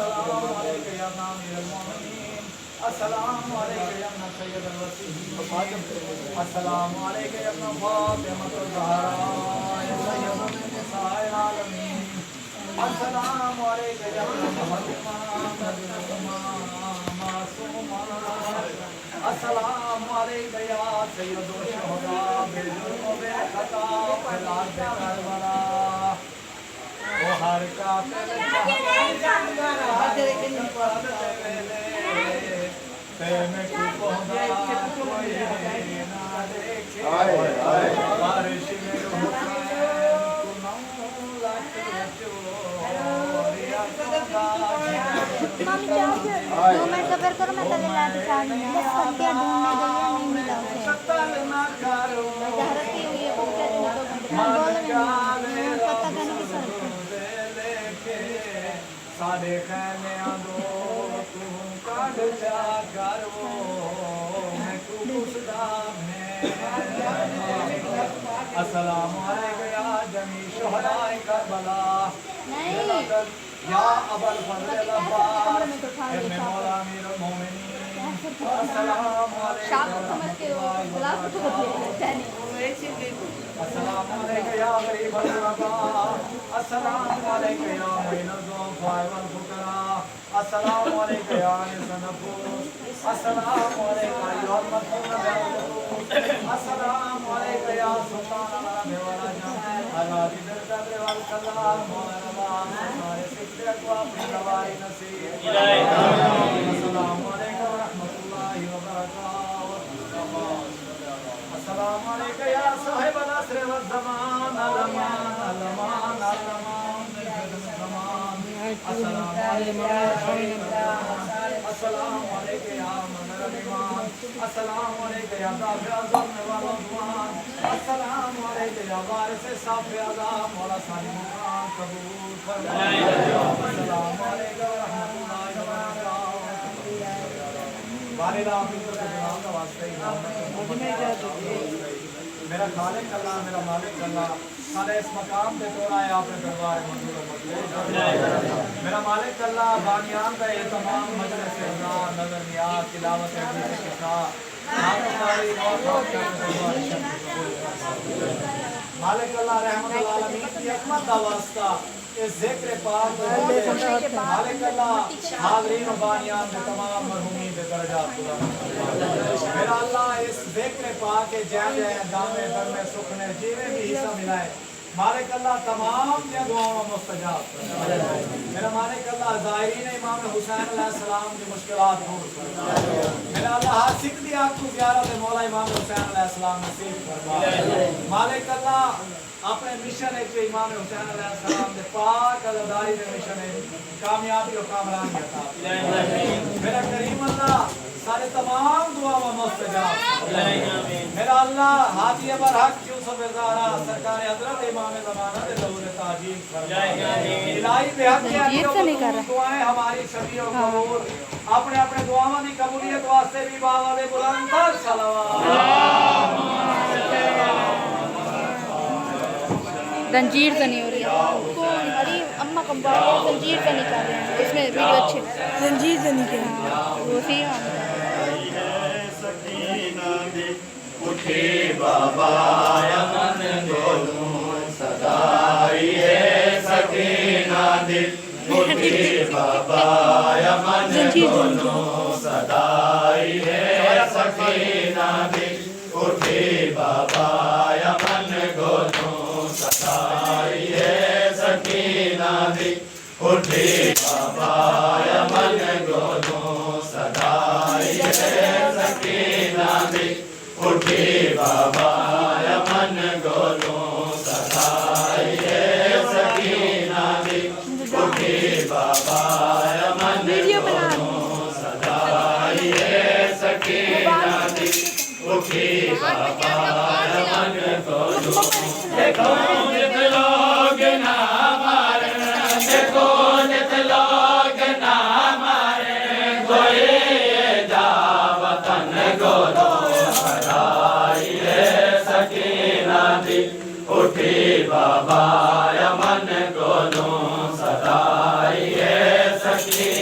السلام علیک یا امیر المومنین السلام علیک یا سید الوصیین السلام علیک یا فاطمۃ الزہراء سید النساء العالمین السلام علیک یا فاطمہ معصومہ السلام علیک یا سید الشہداء بالجرم و بالخطا فی الارض کربلا وہ ہر قاتل میں کو پہنچا کوئی نہ دیکھے بارش میں مامی چاہو 2 منٹ صبر کرو میں تلے لا کے چاہ رہی ہوں پتیاں ڈھونڈنے گئی ہیں نہیں ملا اسے جہرت کی ہوئی ہے وہ کہتے ہیں 2 گھنٹے پتہ کہنے کی سر سارے خیمیاں دو تم کاٹ جا کرو میں تو پوچھتا میں السلام علیکم یا جمیع شہداء کربلا یا ابا الفضل العباس ابن مولا امیر المومنین السلام علیکم السلام علیکم یا غریب الغرباء السلام علیکم یا معین الضعفاء والفقراء السلام علیکم یا انیس النفوس السلام علیکم یا المدفون بالخصوص السلام علیکم یا سلطان العرب والعجم الراضی بالقدر والکلام والرباء سارے سکتے اقوام روای نصیر السلام علیکم ورحمۃ اللہ وبرکاتہ السلام علیکم یا صاحب العصر والزمان الامان الامان الامان السلام علیکم السلام علیکم یا مظہر الایمان السلام علیکم یا دافع الظلم والعدوان السلام علیکم یا وارث صاف اعظم مولا ثانی مقام قبول فرمائے السلام علیکم ورحمۃ اللہ وبرکاتہ بارے آپ کو سلام کا واسطہ ہی میرا خالق اللہ میرا مالک اللہ سارے اس مقام پہ توڑا ہے آپ نے دربار منظور میرا مالک اللہ بانیان کا یہ تمام مجلس رضا نظر نیاز تلاوت حدیث کے ساتھ مالک اللہ رحمت العالمین کی حکمت کا واسطہ اس ذکر پاک مالک اللہ حاضرین و بانیان میں تمام مرحومین کے درجات پورا میرا اللہ اس ذکر پاک کے جائیں دامے در میں سکھنے جیوے بھی حصہ ملائے مالک اللہ تمام دیا دعاؤں مستجاب میرا مالک اللہ ظاہرین امام حسین علیہ السلام کی مشکلات دور میرا اللہ ہر سکھ دی آگ کو زیارت مولا امام حسین علیہ السلام نصیب فرما مالک اللہ اپنے مشن ہے کہ امام حسین علیہ السلام دے پاک عزاداری دے مشن ہے کامیابی و کامرانی عطا میرا کریم اللہ سارے تمام دعا و مستجاب میرا اللہ ہادی برحق یوسف زہرا سرکار حضرت امام زمانہ دے ظہور تاجیل الہی بحق کے دعائیں ہماری شفیع و قبول اپنے اپنے دعاؤں کی قبولیت واسطے بھی بابا دے بلند تر صلوات زنجیر زنی ہو رہی ہے کو ابھی اماں کمبا زنجیر زنی کر رہے ہیں اس میں ویڈیو اچھے زنجیر زنی کے وہ سی اٹھی بابا یمن دونوں صدائی ہے سکینہ دل اٹھی بابا یمن دونوں صدائی ہے سکینہ دل اٹھی بابا یمن دونوں صدائی ہے سکینہ دل اٹھی بابا یمن دونوں صدائی ہے سکینہ دل اٹھی بابا یمن گولوں صدائی ہے سکینہ دل اٹھی بابا یمن گولوں صدائی ہے سکینہ دل اٹھی بابا یمن گولوں دیکھو جت لوگ نہ مارے دیکھو جت لوگ نہ مارے کوئی جا وطن گولوں اٹھی بابا یمن گولوں صدائی ہے سکینہ